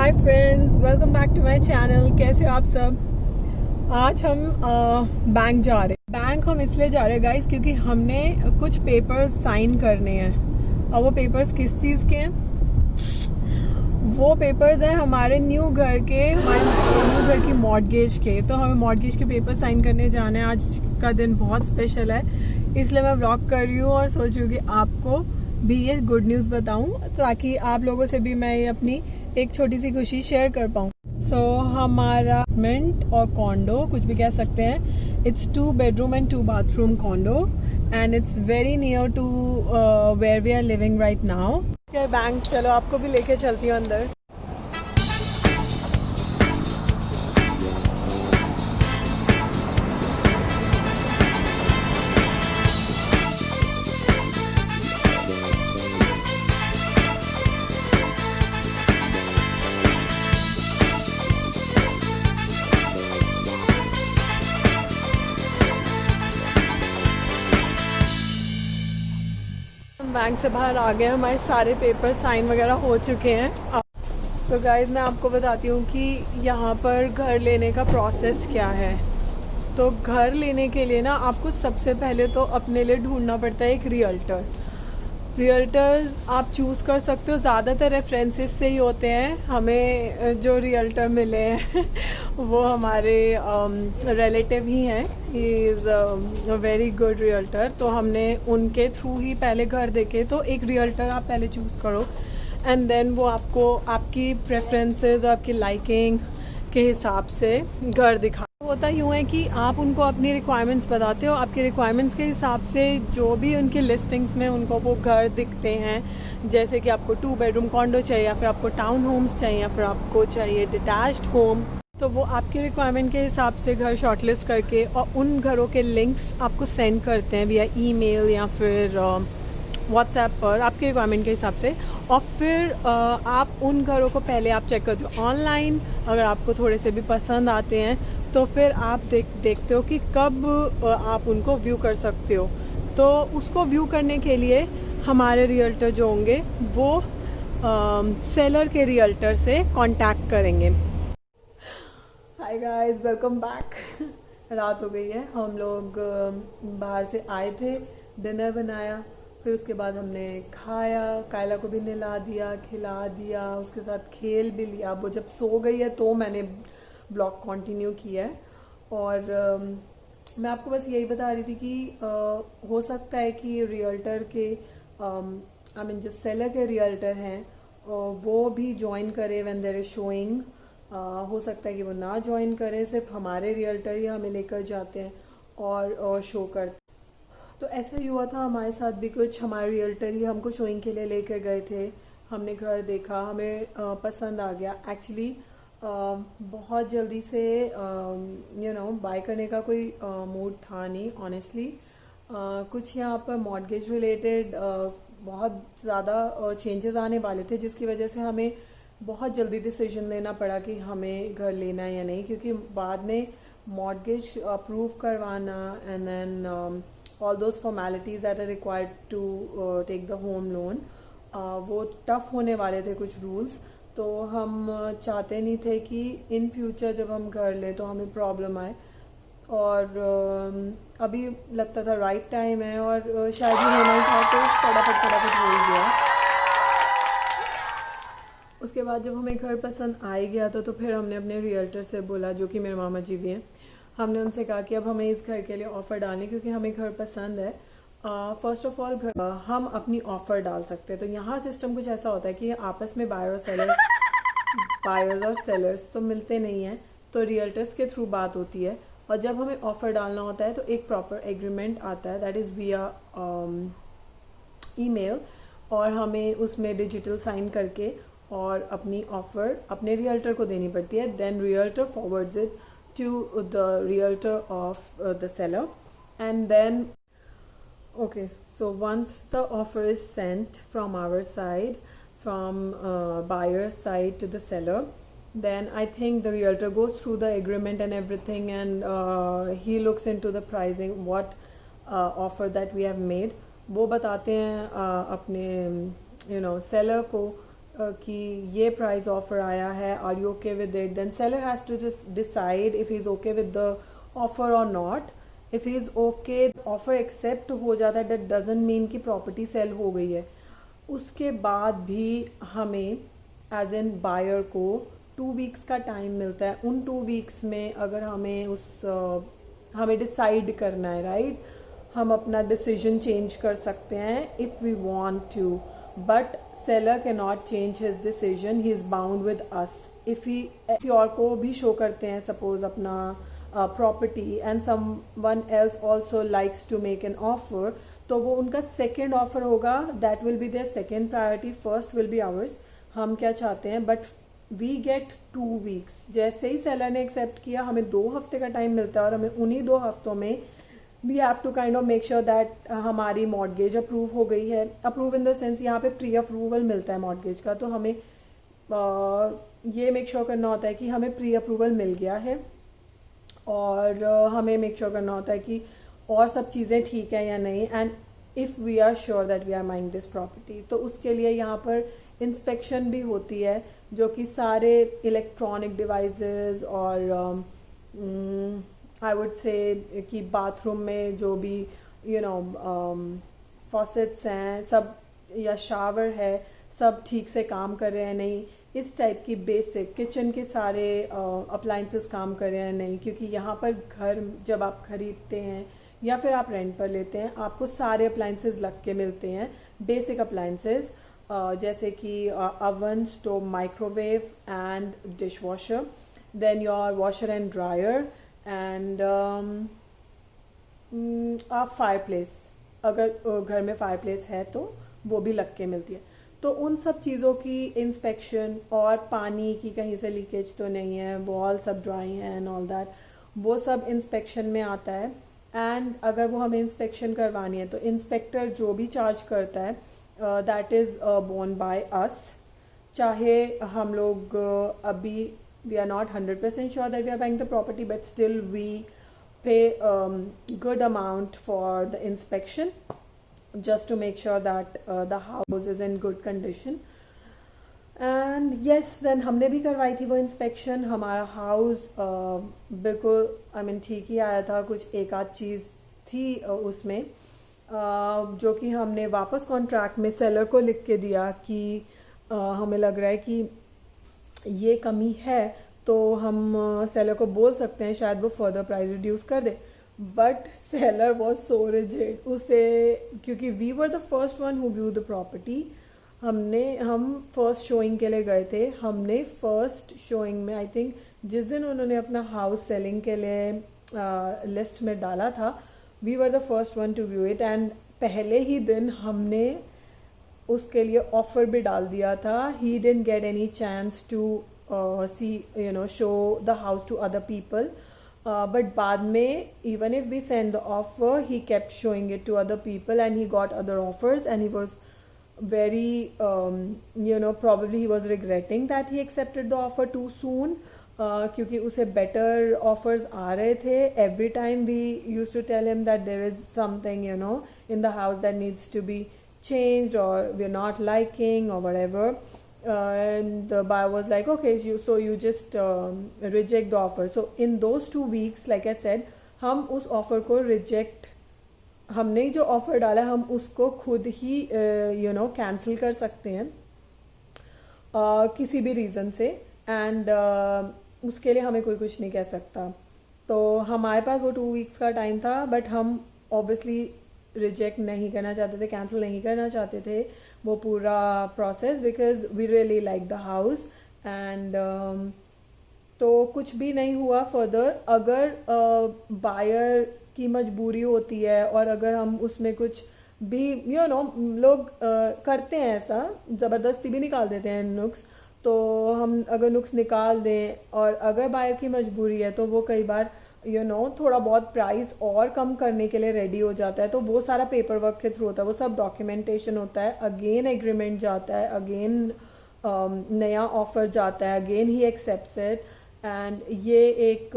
Hi friends, welcome back to my channel. कैसे हो आप सब। आज हम बैंक जा रहे हैं। बैंक हम इसलिए जा रहे हैं गाइस क्योंकि हमने कुछ पेपर्स साइन करने हैं। और वो पेपर्स किस चीज़ के हैं? वो पेपर्स हैं हमारे न्यू घर की मॉर्टगेज के। तो हमें मॉर्टगेज के पेपर साइन करने जाना है। आज का दिन बहुत स्पेशल है, इसलिए मैं व्लॉग कर रही हूँ और सोच रही हूँ कि आपको भी ये गुड न्यूज़ बताऊँ ताकि आप लोगों से भी मैं ये अपनी एक छोटी सी खुशी शेयर कर पाऊँ। सो हमारा अपार्टमेंट और कॉन्डो, कुछ भी कह सकते हैं, it's 2 bedroom and 2 bathroom condo and it's very near to where we are living right now. Bank, चलो आपको भी लेके चलती हूँ अंदर। बैंक से बाहर आ गए, हमारे सारे पेपर साइन वगैरह हो चुके हैं। तो गाइज मैं आपको बताती हूँ कि यहाँ पर घर लेने का प्रोसेस क्या है। तो घर लेने के लिए ना आपको सबसे पहले तो अपने लिए ढूंढना पड़ता है एक रियल्टर्स आप चूज़ कर सकते हो। ज़्यादातर रेफरेंसेस से ही होते हैं। हमें जो रियल्टर मिले हैं वो हमारे रिलेटिव ही हैं। He is a very good realtor. तो हमने उनके थ्रू ही पहले घर देखे। तो एक रियल्टर आप पहले चूज़ करो एंड देन वो आपको आपकी प्रेफरेंसेस और आपकी लाइकिंग के हिसाब से घर दिखा। होता यूँ है कि आप उनको अपनी रिक्वायरमेंट्स बताते हो, आपकी रिक्वायरमेंट्स के हिसाब से जो भी उनकी लिस्टिंग्स में उनको वो घर दिखते हैं। जैसे कि आपको 2 bedroom कॉन्डो चाहिए, या फिर आपको टाउन होम्स चाहिए, या फिर आपको चाहिए डिटैच्ड होम। तो वो आपकी रिक्वायरमेंट के हिसाब से घर शॉर्टलिस्ट करके और उन घरों के लिंक्स आपको सेंड करते हैं विया ईमेल या फिर व्हाट्सएप पर आपकी रिक्वायरमेंट के हिसाब से। और फिर आप उन घरों को पहले आप चेक करते हो ऑनलाइन। अगर आपको थोड़े से भी पसंद आते हैं तो फिर आप देखते हो कि कब आप उनको व्यू कर सकते हो। तो उसको व्यू करने के लिए हमारे रियल्टर जो होंगे वो सेलर के रियल्टर से कांटेक्ट करेंगे। Hi guys, welcome back. रात हो गई है, हम लोग बाहर से आए थे, डिनर बनाया, फिर उसके बाद हमने खाया, कायला को भी नहला दिया, खिला दिया, उसके साथ खेल भी लिया। वो जब सो गई है तो मैंने ब्लॉग कंटिन्यू किया है। और मैं आपको बस यही बता रही थी कि हो सकता है कि रियल्टर के आई मीन जो सेलर के रियल्टर हैं वो भी ज्वाइन करे व्हेन देयर इज शोइंग। हो सकता है कि वो ना ज्वाइन करें, सिर्फ हमारे रियल्टर ही हमें लेकर जाते हैं और शो करते। तो ऐसा ही हुआ था हमारे साथ भी। कुछ हमारे रियल्टर ही हमको शोइंग के लिए लेकर गए थे। हमने घर देखा, हमें पसंद आ गया। एक्चुअली बहुत जल्दी से बाय करने का कोई मूड था नहीं ऑनेस्टली। कुछ यहाँ पर मॉर्टगेज रिलेटेड बहुत ज़्यादा चेंजेस आने वाले थे, जिसकी वजह से हमें बहुत जल्दी डिसीजन लेना पड़ा कि हमें घर लेना है या नहीं। क्योंकि बाद में मॉर्टगेज अप्रूव करवाना and then all those formalities that are required to take the home loan, वो टफ होने वाले थे कुछ रूल्स। तो हम चाहते नहीं थे कि इन फ्यूचर जब हम घर लें तो हमें प्रॉब्लम आए। और अभी लगता था राइट टाइम है और शायद ही होना ही था, तो फटाफट हो ही गया। उसके बाद जब हमें घर पसंद आ ही गया तो फिर हमने अपने रियल्टर से बोला, जो कि मेरे मामा जी भी हैं। हमने उनसे कहा कि अब हमें इस घर के लिए ऑफ़र डालें क्योंकि हमें घर पसंद है। फर्स्ट ऑफ ऑल हम अपनी ऑफ़र डाल सकते हैं। तो यहाँ सिस्टम कुछ ऐसा होता है कि आपस में बायर्स और सेलर्स तो मिलते नहीं हैं, तो रियल्टर्स के थ्रू बात होती है। और जब हमें ऑफ़र डालना होता है तो एक प्रॉपर एग्रीमेंट आता है, दैट इज़ विया ईमेल। और हमें उसमें डिजिटल साइन करके और अपनी ऑफ़र अपने रियल्टर को देनी पड़ती है। Then realtor forwards it to the realtor of the seller, and then so once the offer is sent from our side, from buyer's side to the seller, then I think the realtor goes through the agreement and everything, and he looks into the pricing, what offer that we have made, वो बताते हैं अपने seller को कि ये price offer आया है, are you okay with it, then seller has to just decide if he is okay with the offer और not. If he is okay, offer accept हो जाता है, दैट डजंट मीन कि प्रॉपर्टी सेल हो गई है. उसके बाद भी हमें एज एन बायर को 2 वीक्स का टाइम मिलता है. उन 2 वीक्स में अगर हमें हमें डिसाइड करना है, राइट, हम अपना डिसीजन चेंज कर सकते हैं if we want to, but seller can not change his decision, he is bound with us. If he किसी और को भी शो करते हैं सपोज अपना property and someone else also likes to make an offer, तो वो उनका सेकेंड ऑफर होगा, that will be there second priority, first will be ours. हम क्या चाहते हैं, बट वी गेट 2 वीक्स. जैसे ही सेलर ने एक्सेप्ट किया, हमें 2 हफ्ते का टाइम मिलता है और हमें उन्हीं 2 हफ्तों में we have to kind of make sure that हमारी मॉर्गेज अप्रूव हो गई है. अप्रूव इन द सेंस यहाँ पे प्री अप्रूवल मिलता है मॉर्गेज का, तो हमें ये मेक श्योर करना होता है कि हमें प्री अप्रूवल मिल गया है, और हमें मेक श्योर करना होता है कि और सब चीज़ें ठीक है या नहीं, and if we are sure that we are buying this property. तो उसके लिए यहाँ पर इंस्पेक्शन भी होती है, जो कि सारे इलेक्ट्रॉनिक डिवाइसेस और आई वुड से कि बाथरूम में जो भी फॉसेट्स हैं सब, या शावर है, सब ठीक से काम कर रहे हैं नहीं, इस टाइप की बेसिक किचन के सारे अप्लाइंसेस काम कर रहे हैं नहीं. क्योंकि यहाँ पर घर जब आप खरीदते हैं या फिर आप रेंट पर लेते हैं, आपको सारे अप्लाइंसेस लग के मिलते हैं, बेसिक अप्लाइंसेस, जैसे कि oven, stove, microwave and dishwasher, then your washer and dryer and आप फायर प्लेस, अगर घर में फायर प्लेस है तो वो भी लग के मिलती है. तो उन सब चीज़ों की इंस्पेक्शन, और पानी की कहीं से लीकेज तो नहीं है, वॉल सब ड्राई हैं एंड ऑल दैट, वो सब इंस्पेक्शन में आता है. एंड अगर वो हमें इंस्पेक्शन करवानी है तो इंस्पेक्टर जो भी चार्ज करता है that is borne by us. चाहे हम लोग अभी we are not 100% sure that we are buying the property, but still we pay good amount for the inspection just to make sure that the house is in good condition. And yes, then हमने भी करवाई थी वो inspection. हमारा house बिल्कुल ठीक ही आया था. कुछ एक आध चीज़ थी उसमें जो कि हमने वापस कॉन्ट्रैक्ट में सेलर को लिख के दिया कि हमें लग रहा है कि ये कमी है, तो हम सेलर को बोल सकते हैं, शायद वो फर्दर प्राइस रिड्यूस कर दे. But seller was so rigid. उसे, क्योंकि we were the first one who view the property, हम फर्स्ट शोइंग के लिए गए थे. हमने फर्स्ट शोइंग में, आई थिंक जिस दिन उन्होंने अपना हाउस सेलिंग के लिए लिस्ट में डाला था, we were the first one to view it. And पहले ही दिन हमने उसके लिए ऑफर भी डाल दिया था. He didn't get any chance to see show the house to other people. But बाद में, even if we send the offer, he kept showing it to other people and he got other offers, and he was very, probably he was regretting that he accepted the offer too soon, क्योंकि उसे better offers आ रहे थे. Every time we used to tell him that there is something, in the house that needs to be changed, or we're not liking or whatever. And the buyer was like, okay, so you just reject the offer. So in those 2 weeks, like I said, हम उस offer को reject, हमने जो offer डाला हम उसको खुद ही cancel कर सकते हैं किसी भी रीज़न से. एंड उसके लिए हमें कोई कुछ नहीं कह सकता. तो हमारे पास वो 2 वीक्स का टाइम था, बट हम ऑब्वियसली रिजेक्ट नहीं करना चाहते थे, कैंसिल नहीं करना चाहते थे वो पूरा process, because we really like the house. And तो कुछ भी नहीं हुआ फर्दर. अगर बायर की मजबूरी होती है, और अगर हम उसमें कुछ भी लोग करते हैं ऐसा, ज़बरदस्ती भी निकाल देते हैं नुक्स, तो हम अगर नुक्स निकाल दें, और अगर बायर की मजबूरी है, तो वो कई बार थोड़ा बहुत प्राइस और कम करने के लिए रेडी हो जाता है. तो वो सारा पेपर वर्क के थ्रू होता है, वो सब डॉक्यूमेंटेशन होता है, अगेन एग्रीमेंट जाता है, अगेन नया ऑफर जाता है, again he accepts it. And ये एक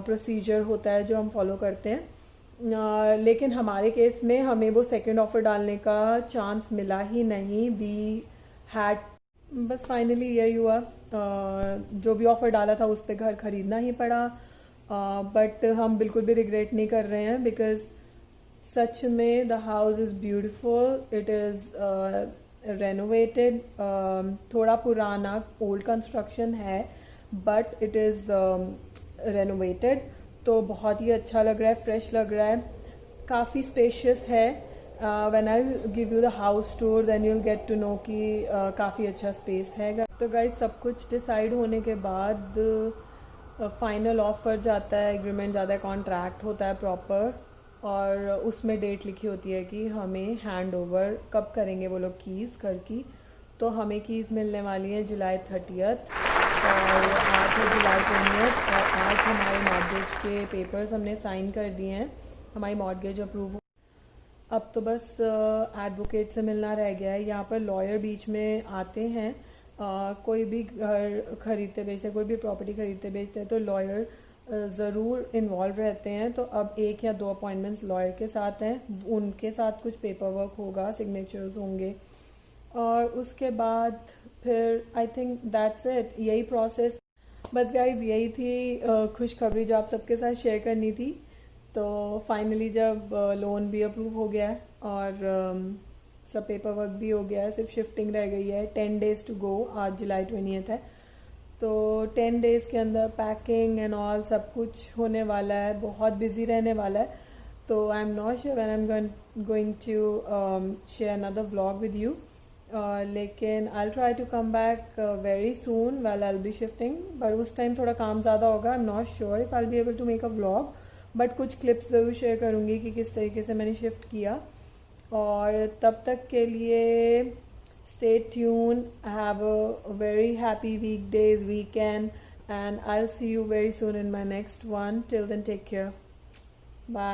प्रोसीजर होता है जो हम फॉलो करते हैं. लेकिन हमारे केस में हमें वो सेकंड ऑफर डालने का चांस मिला ही नहीं. वी हैड बस फाइनली यही हुआ, जो भी ऑफ़र डाला था उस पे घर खरीदना ही पड़ा, बट हम बिल्कुल भी रिग्रेट नहीं कर रहे हैं, बिकॉज सच में the house is beautiful, it is renovated, थोड़ा पुराना ओल्ड कंस्ट्रक्शन है बट इट इज़ रेनोवेटेड, तो बहुत ही अच्छा लग रहा है, फ्रेश लग रहा है, काफ़ी स्पेशियस है. When I give you the house tour then you'll get to know कि काफ़ी अच्छा स्पेस है. तो गाइस सब कुछ डिसाइड होने के बाद फाइनल ऑफर जाता है, एग्रीमेंट जाता है, कॉन्ट्रैक्ट होता है प्रॉपर, और उसमें डेट लिखी होती है कि हमें हैंड ओवर कब करेंगे वो लोग कीज़ घर की. तो हमें कीज़ मिलने वाली हैं जुलाई 30th और आज है जुलाई 20th, और आज हमारे मॉर्गेज के पेपर्स हमने साइन कर दिए हैं, हमारी मॉर्गेज अप्रूव. अब तो बस एडवोकेट से मिलना रह गया है. यहाँ पर लॉयर बीच में आते हैं, कोई भी घर खरीदते बेचते, कोई भी प्रॉपर्टी खरीदते बेचते हैं तो लॉयर ज़रूर इन्वॉल्व रहते हैं. तो अब 1 या 2 अपॉइंटमेंट्स लॉयर के साथ हैं, उनके साथ कुछ पेपर वर्क होगा, सिग्नेचर्स होंगे, और उसके बाद फिर आई थिंक दैट्स इट, यही प्रोसेस. बस गाइज यही थी खुशखबरी जो आप सबके साथ शेयर करनी थी. तो फाइनली जब लोन भी अप्रूव हो गया है और सब पेपर वर्क भी हो गया है, सिर्फ शिफ्टिंग रह गई है. 10 days टू गो, आज जुलाई 20th है, तो 10 days के अंदर पैकिंग एंड ऑल सब कुछ होने वाला है, बहुत बिजी रहने वाला है. तो I am not sure when I am going to share another vlog with you, लेकिन I will try to come back very soon while I will be shifting, but उस टाइम थोड़ा काम ज़्यादा होगा. I am not sure if I will be able to make a vlog, but कुछ clips ज़रूर share करूँगी कि किस तरीके से मैंने शिफ्ट किया. और तब तक के लिए stay tuned, have a very happy weekdays, weekend, and I will see you very soon in my next one. Till then take care.